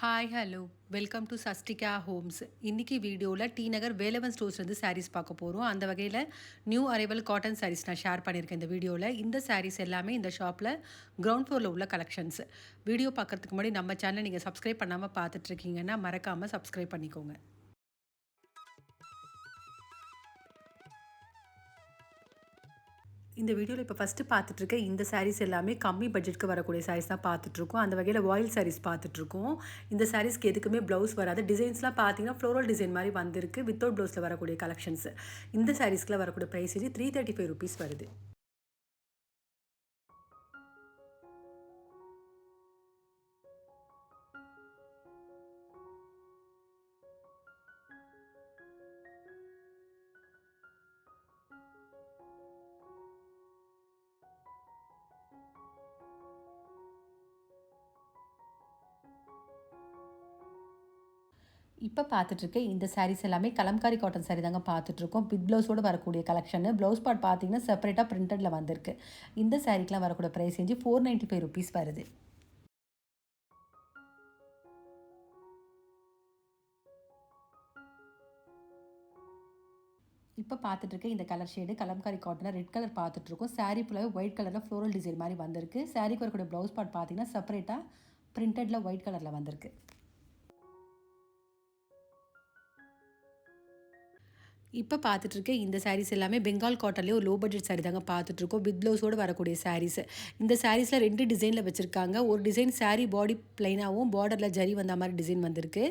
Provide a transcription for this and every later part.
Hi hello welcome to Sastika Homes. இன்னைக்கு வீடியோவில் T Nagar Velavan ஸ்டோர்ஸ்லேருந்து சாரீஸ் பார்க்க போகிறோம். அந்த வகையில் நியூ அரைவல் காட்டன் சாரீஸ் நான் ஷேர் பண்ணியிருக்கேன் இந்த வீடியோவில். இந்த சாரீஸ் எல்லாமே இந்த ஷாப்பில் கிரவுண்ட் ஃப்ளோரில் உள்ள கலெக்ஷன்ஸ். வீடியோ பார்க்குறதுக்கு முன்னாடி நம்ம சேனலை நீங்கள் சப்ஸ்கிரைப் பண்ணாமல் பார்த்துட்ருக்கீங்கன்னா மறக்காமல் சப்ஸ்கிரைப் பண்ணிக்கோங்க. இந்த வீடியோவில் இப்போ ஃபஸ்ட்டு பார்த்துட்ருக்க இந்த சாரீஸ் எல்லாமே கம்மி பட்ஜெட்டுக்கு வரக்கூடிய சாரீஸ் தான் பார்த்துட்ருக்கோம். அந்த வகையில் வாயில் சாரீஸ் பார்த்துட்ருக்கோம். இந்த சாரீஸ்க்கு எதுக்குமே ப்ளவுஸ் வராது. டிசைன்ஸ்லாம் பார்த்தீங்கன்னா ஃப்ளோரல் டிசைன் மாதிரி வந்திருக்கு. வித்தவுட் ப்ளவுஸில் வரக்கூடிய கலெக்ஷன்ஸ். இந்த சாரீஸ்க்குலாம் வரக்கூடிய ப்ரைஸ் ₹335 வருது. இப்போ பார்த்துட்ருக்க இந்த சாரீஸ் எல்லாமே கலம்காரி காட்டன் சாரீ தாங்க பார்த்துட்ருக்கோம். வித் ப்ளவுஸோடு வரக்கூடிய கலெக்ஷன். ப்ளவுஸ் பார்ட் பார்த்தீங்கன்னா செப்பரேட்டாக பிரிண்டடில் வந்திருக்கு. இந்த சாரீக்கெலாம் வரக்கூடிய ப்ரைஸ் ₹495 வருது. இப்போ பார்த்துட்ருக்க இந்த கலர் ஷேடு கலம்காரி காட்டனில் ரெட் கலர் பார்த்துட்ருக்கோம். சாரீ ஃபுல்லாகவே ஒயிட் கலரில் ஃப்ளோரல் டிசைன் மாதிரி வந்திருக்கு. சாரீக்கு வரக்கூடிய ப்ளவுஸ் பார்ட் பார்த்தீங்கன்னா செப்பரேட்டாக பிரிண்டடில் ஒயிட் கலரில் வந்திருக்கு. இப்போ பார்த்துட்ருக்க இந்த சாரீஸ் எல்லாமே பெங்கால் காட்டன்லேயே ஒரு லோ பட்ஜெட் சாரீ தாங்க பார்த்துட்ருக்கோம். வித் ப்ளவுஸோடு வரக்கூடிய சாரீஸ். இந்த சாரீஸில் 2 டிசைனில் வச்சுருக்காங்க. ஒரு டிசைன் சாரீ பாடி ப்ளைனாகவும் பார்டரில் ஜரி வந்த மாதிரி டிசைன் வந்திருக்கு.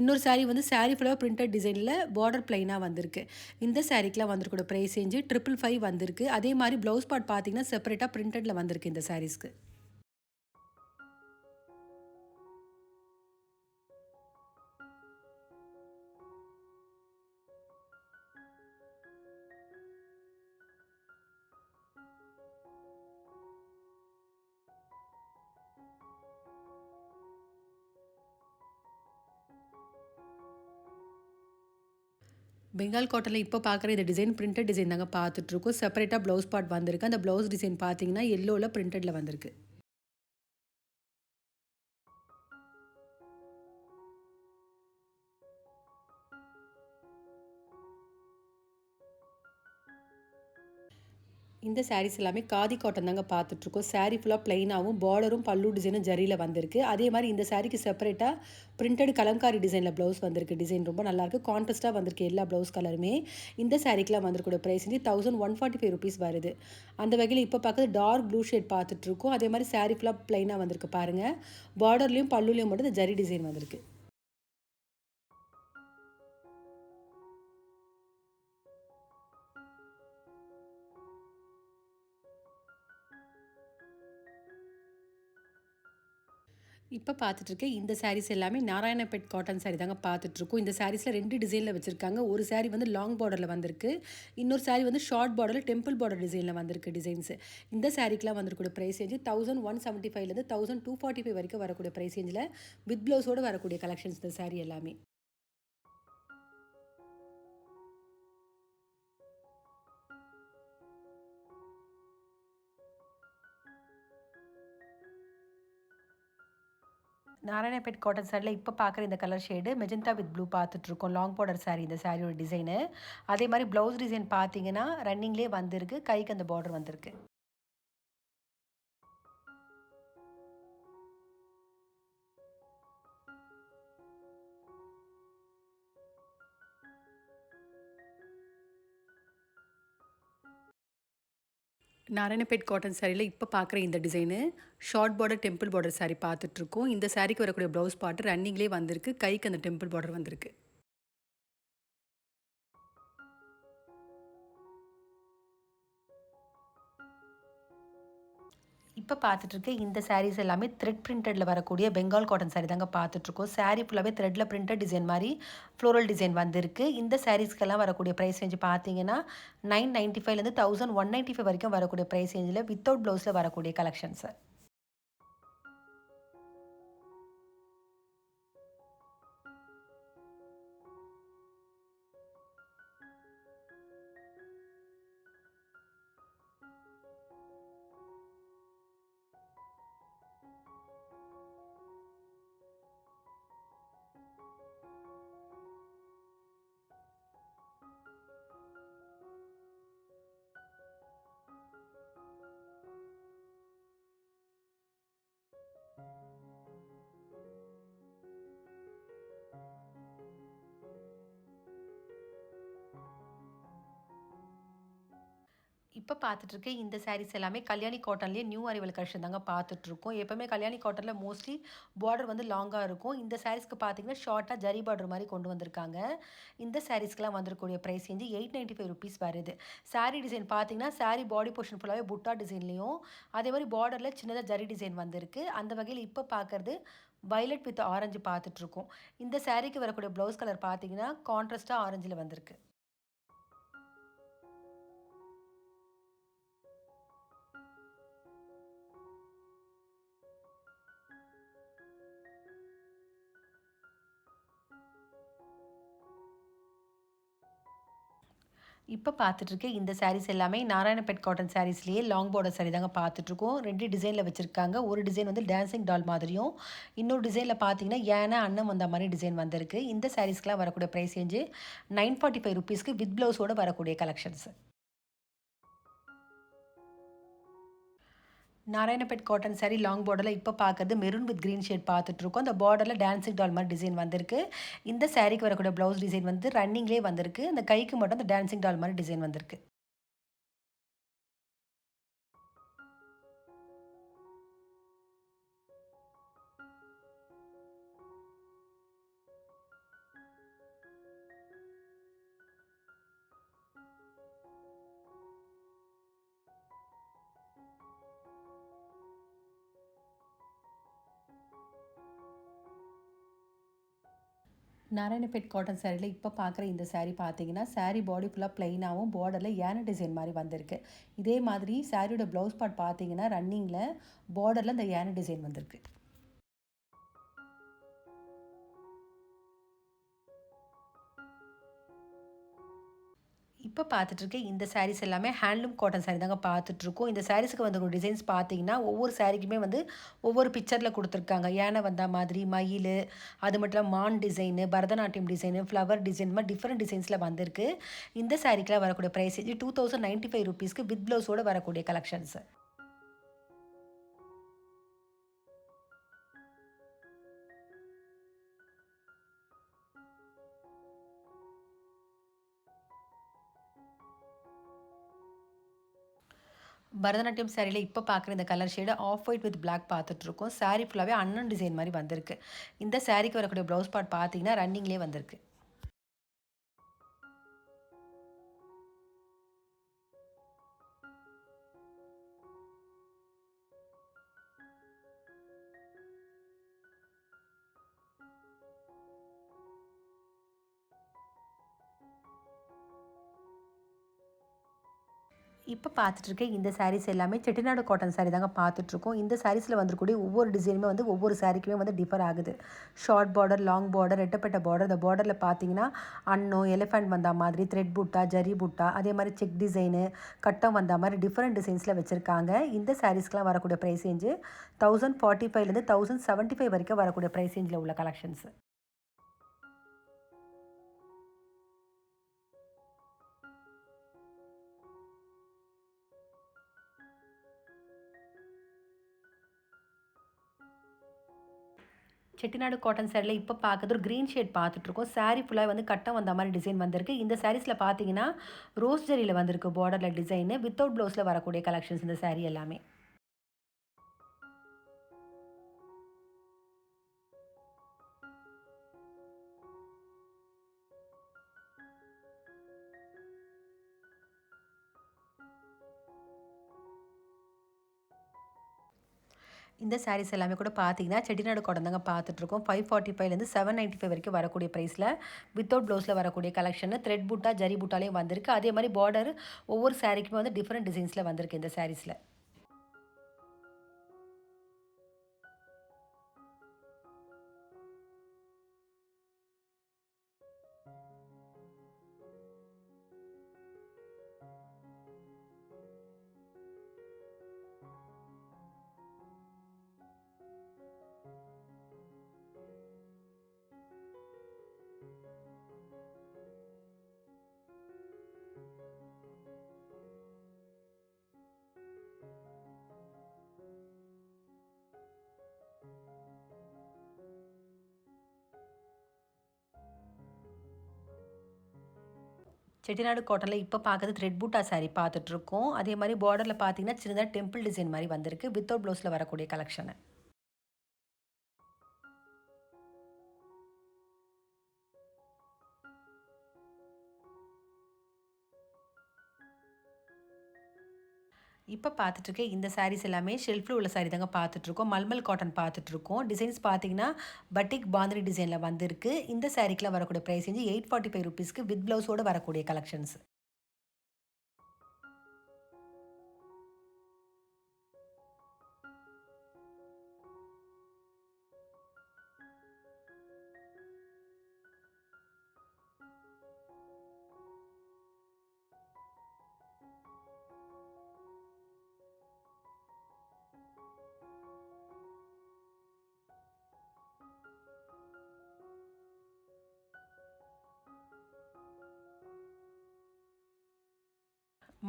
இன்னொரு சாரீ வந்து சாரீ ஃபுல்லாக பிரிண்டட் டிசைனில் பார்டர் ப்ளைனாக வந்திருக்கு. இந்த சாரீக்கெலாம் வந்திருக்கூட ப்ரைஸ் 555 வந்திருக்கு. அதே மாதிரி ப்ளவுஸ் பார்ட் பார்த்தீங்கன்னா செப்பரேட்டாக பிரிண்டடில் வந்திருக்கு இந்த சாரீஸ்க்கு. பெங்கால் காட்டனில் இப்போ பார்க்குற இந்த டிசைன் பிரிண்டட் டிசைன் தாங்க பார்த்துட்ருக்கோம். செப்பரேட்டாக ப்ளவுஸ் பார்ட் வந்திருக்கு. அந்த ப்ளவுஸ் டிசைன் பார்த்தீங்கன்னா எல்லோவில் பிரிண்டடில் வந்திருக்கு. இந்த சாரீஸ் எல்லாமே காதி காட்டன் தாங்க பார்த்துட்ருக்கோம். சாரீ ஃபுல்லாக ப்ளைனாகவும் பார்டரும் பல்லு டிசைனும் ஜரியில் வந்திருக்கு. அதே மாதிரி இந்த சாரீக்கு செப்பரேட்டாக பிரிண்டட் கலம்காரி டிசைனில் ப்ளவுஸ் வந்திருக்கு. டிசைன் ரொம்ப நல்லாயிருக்கு. கான்ட்ராஸ்ட்டாக வந்திருக்கு எல்லா ப்ளவுஸ் கலருமே. இந்த சாரீக்கெலாம் வந்திருக்கூட ப்ரைஸ் ₹1145 வருது. அந்த வகையில் இப்போ பார்க்குறது டார்க் ப்ளூ ஷேட் பார்த்துட்ருக்கோம். அதே மாதிரி சாரீ ஃபுல்லாக ப்ளைனாக வந்திருக்கு பாருங்கள். பார்டர்லேயும் பல்லுலேயும் மட்டும் இந்த ஜரி டிசைன் வந்திருக்கு. இப்போ பார்த்துட்ருக்க இந்த சாரீஸ் எல்லாமே நாராயணபேட் காட்டன் சாரீ தாங்க பார்த்துட்ருக்கோம். இந்த சாரீஸில் 2 டிசைனில் வச்சுருக்காங்க. ஒரு சாரீ வந்து லாங் பார்டரில் வந்திருக்கு. இன்னொரு சாரீ வந்து ஷார்ட் பார்டரில் டெம்பிள் பார்டர் டிசைனில் வந்திருக்கு டிசைன்ஸு. இந்த சாரீக்கெலாம் வந்திருக்கூடிய ப்ரைஸ் 1175லேருந்து 1245 வரைக்கும் வரக்கூடிய ப்ரைஸ் ரேஞ்சில் வித் ப்ளவுஸோடு வரக்கூடிய கலெக்ஷன்ஸ் இந்த சாரீ எல்லாமே. நாராயணபேட் காட்டன் சாரியில் இப்போ பார்க்குற இந்த colour shade magenta with blue பார்த்துட்ருக்கோம். லாங் பார்டர் சாரீ இந்த சாரியோட டிசைனு. அதே மாதிரி ப்ளவுஸ் டிசைன் பார்த்தீங்கன்னா ரன்னிங்லேயே வந்திருக்கு. கைக்கு அந்த பார்டர் வந்திருக்கு. நாராயணபேட் காட்டன் சாரியில் இப்போ பார்க்குற இந்த design short border temple border sari பார்த்துட்ருக்கோம். இந்த சாரீக்கு வரக்கூடிய ப்ளவுஸ் பார்ட்டு ரன்னிங்லேயே வந்திருக்கு. கைக்கு அந்த டெம்பிள் பார்டர் வந்திருக்கு. இப்போ பார்த்துட்ருக்க இந்த சாரீஸ் எல்லாமே த்ரெட் பிரிண்டடில் வரக்கூடிய பெங்கால் காட்டன் சாரீ தாங்க பார்த்துட்ருக்கோம். சாரீ ஃபுல்லாகவே த்ரெட்டில் பிரிண்டட் டிசைன் மாதிரி ஃப்ளோரல் டிசைன் வந்திருக்கு. இந்த சாரீஸ்க்கெல்லாம் வரக்கூடிய ப்ரைஸ் ரேஞ்சு பார்த்தீங்கன்னா 995லேருந்து 1195 வரைக்கும் வரக்கூடிய ப்ரைஸ் ரேஞ்சில் வித்தவுட் ப்ளவுஸில் வரக்கூடிய கலெக்ஷன்ஸு. இப்ப பார்த்துட்டுருக்க இந்த சாரீஸ் எல்லாமே கல்யாணி காட்டன்லேயே நியூ அரைவல் கலெக்ஷன் தாங்க பார்த்துட்ருக்கோம். எப்பவுமே கல்யாணி காட்டன்ல மோஸ்ட்லி பார்டர் வந்து லாங்கா இருக்கும். இந்த சாரீஸ்க்கு பார்த்தீங்கன்னா, ஷார்ட்டா ஜரி பார்டர் மாரி கொண்டு வந்திருக்காங்க. இந்த சாரீஸ்க்குலாம் வந்திருக்கக்கூடிய பிரைஸ் ரேஞ்சு ₹895 வருது. சாரீ டிசைன் பார்த்தீங்கன்னா, சாரீ பாடி போர்ஷன் ஃபுல்லாவே புட்டா டிசைன்லேயும், அதே மாரி பார்டர்ல சின்னதா ஜரி டிசைன் வந்திருக்கு. அந்த வகையில இப்ப பார்க்கறது வயலட் வித் ஆரஞ்சு பார்த்துட்ருக்கோம். இந்த சாரீக்கு வரக்கூடிய ப்ளவுஸ் கலர் பார்த்தீங்கன்னா, கான்ட்ராஸ்ட்டா ஆரஞ்சுல வந்திருக்கு. இப்ப பார்த்துட்டுருக்க இந்த சாரீஸ் எல்லாமே நாராயணபேட் காட்டன் சாரீஸ்லயே லாங் பார்டர் சாரீ தாங்க பார்த்துட்ருக்கோம். 2 டிசைன்ல வச்சிருக்காங்க. ஒரு டிசைன் வந்து டான்சிங் டால் மாதிரியும், இன்னொரு டிசைன்ல பார்த்தீங்கன்னா, யானை, அன்னம் வந்த மாரி டிசைன் வந்திருக்கு. இந்த சாரீஸ்க்குலாம் வரக்கூடிய பிரைஸ் ரேஞ்சு ₹945க்கு வித் ப்ளவுஸோட வரக்கூடிய கலெக்ஷன்ஸ். நாராயணபேட் காட்டன் சாரீ லாங் பார்டர்ல இப்ப பார்க்கறது மெரூன் வித் கிரீன் ஷேட் பார்த்துட்ருக்கோம். அந்த பார்டர்ல டான்சிங் டால் மாரி டிசைன் வந்திருக்கு. இந்த சாரீக்கு வரக்கூடிய ப்ளவுஸ் டிசைன் வந்து ரன்னிங்லேயே வந்திருக்கு. அந்த கைக்கு மட்டும் அந்த டான்சிங் டால் மாரி டிசைன் வந்திருக்கு. நாராயணபேட் காட்டன் சாரீல இப்ப பார்க்குற இந்த சாரீ பார்த்தீங்கன்னா, சாரீ பாடி ஃபுல்லா பிளெயினாவும் பார்டர்ல யானை டிசைன் மாரி வந்திருக்கு. இதே மாதிரி சாரியோட ப்ளவுஸ் பார்ட் பார்த்தீங்கன்னா, ரன்னிங்ல பார்டர்ல இந்த யானை டிசைன் வந்திருக்கு. இப்ப பார்த்துட்டுருக்க இந்த சாரீஸ் எல்லாமே ஹேண்ட்லூம் காட்டன் சாரீ தாங்க பார்த்துட்ருக்கோம். இந்த சாரீஸ்க்கு வந்த டிசைன்ஸ் பார்த்தீங்கன்னா, ஒவ்வொரு சாரீக்குமே வந்து ஒவ்வொரு பிக்சர்ல குடுத்துருக்காங்க. யானை வந்தா மாதிரி, மயிலு, அது மட்டும் இல்லாம மான் design, Bharatanatyam design, flower design இந்த மாரி டிஃபரெண்ட் டிசைன்ஸ்ல வந்திருக்கு. இந்த சாரீக்குலாம் வரக்கூடிய பிரைஸ் ₹2095க்கு வித் ப்ளவுஸோட வரக்கூடிய கலெக்ஷன்ஸ். பரதநாட்டியம் சாரீல இப்ப பார்க்குற இந்த colour shade off white with black பார்த்துட்ருக்கோம். சாரீ ஃபுல்லாவே அன்னன் டிசைன் மாரி வந்திருக்கு. இந்த சாரீக்கு வரக்கூடிய ப்ளவுஸ் பார்ட் பார்த்தீங்கன்னா, ரன்னிங்லேயே வந்திருக்கு. இப்ப பார்த்துட்டுருக்க இந்த சாரீஸ் எல்லாமே செட்டிநாடு காட்டன் சாரீ தாங்க பார்த்துட்ருக்கோம். இந்த சாரீஸ்ல வந்துருக்கக்கூடிய ஒவ்வொரு டிசைனுமே வந்து ஒவ்வொரு சாரீக்குமே வந்து டிஃபர் ஆகுது. ஷார்ட் பார்டர், லாங் பார்டர், ரெட்டப்பட்ட பார்டர். இந்த பார்டர்ல பார்த்தீங்கன்னா, அன்னம், எலிஃபண்ட் வந்தா மாதிரி, த்ரெட் புட்டா, ஜரி புட்டா, அதே மாரி செக் டிசைனு, கட்டம் வந்தா மாரி டிஃபரெண்ட் டிசைன்ஸ்ல வச்சிருக்காங்க. இந்த சாரீஸ்க்குலாம் வரக்கூடிய பிரைஸ் ரேஞ்சு 1045லேருந்து 1075 வரைக்கும் வரக்கூடிய பிரைஸ் ரேஞ்சில உள்ள கலெக்ஷன்ஸ். செட்டிநாடு காட்டன் சாரீல இப்ப பார்க்குறது ஒரு கிரீன் ஷேட் பார்த்துட்ருக்கோம். சாரீ ஃபுல்லா வந்து கட்டம் வந்த மாரி டிசைன் வந்திருக்கு. இந்த சாரீஸ்ல பார்த்தீங்கன்னா, ரோஸ் ஜரில வந்திருக்கு பார்டர்ல டிசைனு. வித்தவுட் ப்ளவுஸ்ல வரக்கூடிய கலெக்ஷன்ஸ் இந்த சாரீ எல்லாமே. இந்த சாரீஸ் எல்லாமே கூட பார்த்தீங்கன்னா, செட்டிநாடு காட்டன் தாங்க பார்த்துட்ருக்கோம். 545லேருந்து 795 வரைக்கும் வரக்கூடிய பிரைஸ்ல, வித்தவுட் ப்ளவுஸ்ல வரக்கூடிய கலெக்ஷனு த்ரெட் பூட்டா, ஜரி பூட்டாலயும் வந்திருக்கு. அதே மாரி பார்டர் ஒவ்வொரு சாரீக்குமே வந்து டிஃபரெண்ட் டிசைன்ஸ்ல வந்திருக்கு இந்த சாரீஸ்ல. செட்டிநாடு காட்டனில் இப்போ பார்க்குறது த்ரெட் பூட்டா சாரீ பார்த்துட்ருக்கோம். அதே மாதிரி பார்டரில் பார்த்தீங்கன்னா சின்னதாக டெம்பிள் டிசைன் மாதிரி வந்திருக்கு வித்தவுட் ப்ளவுஸில் வரக்கூடிய கலெக்ஷனு. இப்போ பார்த்துட்ருக்க இந்த சாரீஸ் எல்லாமே ஷெல்ஃபில் உள்ள சாரீ தாங்க பார்த்துட்ருக்கோம். மல்மல் காட்டன் பார்த்துட்ருக்கோம். டிசைன்ஸ் பார்த்தீங்கன்னா பட்டிக் பாந்தினி டிசைனில் வந்திருக்கு. இந்த சாரீக்கெலாம் வரக்கூடிய ப்ரைஸ் வந்து ₹845 வித் ப்ளவுஸோடு வரக்கூடிய கலெக்ஷன்ஸ்.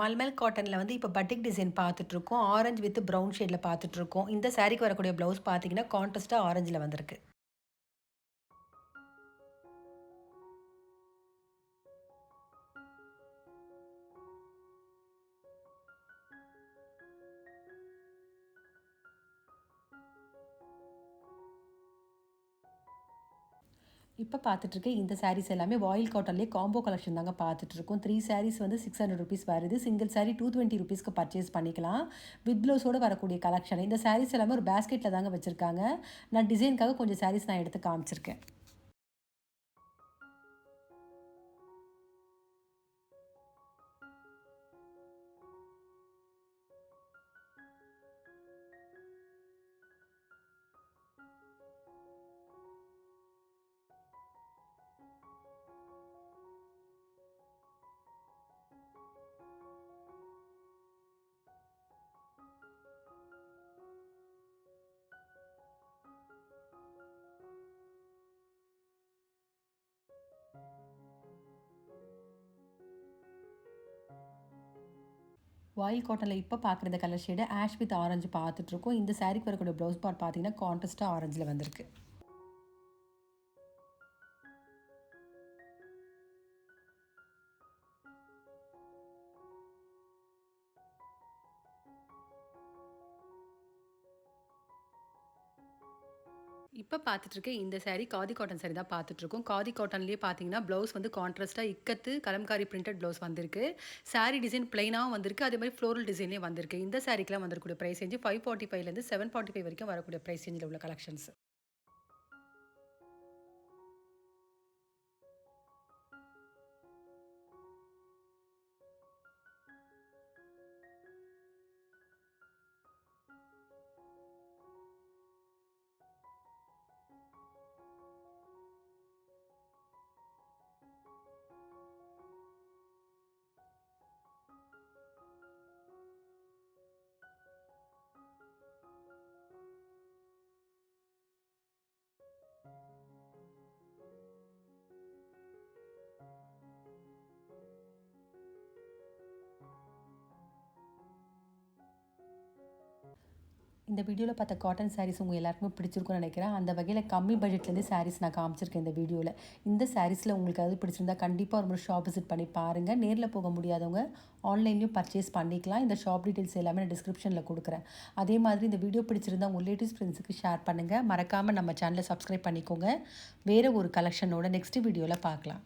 மல்மல் காட்டனில் வந்து இப்போ பட்டிக் டிசைன் பார்த்துட்ருக்கோம். ஆரஞ்சு வித் ப்ரௌன் ஷேடில் பார்த்துட்ருக்கோம். இந்த சாரீக்கு வரக்கூடிய ப்ளவுஸ் பார்த்தீங்கன்னா கான்ட்ராஸ்ட்டாக ஆரஞ்சில் வந்திருக்கு. இப்போ பார்த்துட்ருக்க இந்த சாரீஸ் எல்லாமே வாயில் காட்டன்லேயே காம்போ கலெக்ஷன் தாங்க பார்த்துட்ருக்கோம். 3 சாரீஸ் வந்து ₹600 வருது. சிங்கிள் சாரீ ₹220க்கு பர்ச்சேஸ் பண்ணிக்கலாம். வித் ப்ளவுஸோடு வரக்கூடிய கலெக்ஷன். இந்த சாரீஸ் எல்லாமே ஒரு பேஸ்கெட்டில் தாங்க வச்சுருக்காங்க. நான் டிசைனுக்காக கொஞ்சம் சாரீஸ் நான் எடுத்து காமிச்சிருக்கேன். வாயில் காட்டனில் இப்போ பார்க்குற இந்த colour shade ash with orange பார்த்துட்ருக்கோம். இந்த சாரீக்கு வரக்கூடிய ப்ளவுஸ் பார்ட் பார்த்தீங்கன்னா கான்ட்ராஸ்ட்டாக ஆரஞ்சில் வந்திருக்கு. இப்போ பார்த்துட்ருக்க இந்த சாரீ காதி காட்டன் சாரீ தான் பார்த்துட்ருக்கோம். காதி காட்டன்லேயே பார்த்தீங்கன்னா ப்ளவுஸ் வந்து கான்ட்ராஸ்ட்டாக இக்கத்து கலம்காரி பிரிண்டட் ப்ளவுஸ் வந்திருக்கு. சாரீ டிசைன் பிளைனாகவும் வந்திருக்கு. அதே மாதிரி ஃப்ளோரல் டிசைனே வந்திருக்கு. இந்த சாரீக்கெலாம் வந்திருக்கக்கூடிய ப்ரைஸ் ரேஞ்சு 545லேருந்து 745 வரைக்கும் வரக்கூடிய ப்ரைஸ் ரேஞ்சில் உள்ள கலெக்ஷன்ஸ். இந்த வீடியோவில் பார்த்த காட்டன் சாரீஸ் உங்கள் எல்லாருக்குமே பிடிச்சிருக்கும்னு நினைக்கிறேன். அந்த வகையில் கம்மி பட்ஜெட்லேருந்து சாரீஸ் நான் காமிச்சிருக்கேன் இந்த வீடியோவில். இந்த சாரீஸில் உங்களுக்கு அது பிடிச்சிருந்தா கண்டிப்பாக ஒரு முறை ஷாப் விசிட் பண்ணி பாருங்கள். நேரில் போக முடியாதவங்க ஆன்லைன்லேயும் பர்ச்சேஸ் பண்ணிக்கலாம். இந்த ஷாப் டீட்டெயில்ஸ் எல்லாமே நான் டிஸ்கிரிப்ஷனில் கொடுக்குறேன். அதே மாதிரி இந்த வீடியோ பிடிச்சிருந்தா உங்கள் ரிலேட்டிவ்ஸ் ஃப்ரெண்ட்ஸுக்கு ஷேர் பண்ணுங்கள். மறக்காமல் நம்ம சேனலை சப்ஸ்கிரைப் பண்ணிக்கோங்க. வேறு ஒரு கலெக்ஷனோட நெக்ஸ்ட் வீடியோவில் பார்க்கலாம்.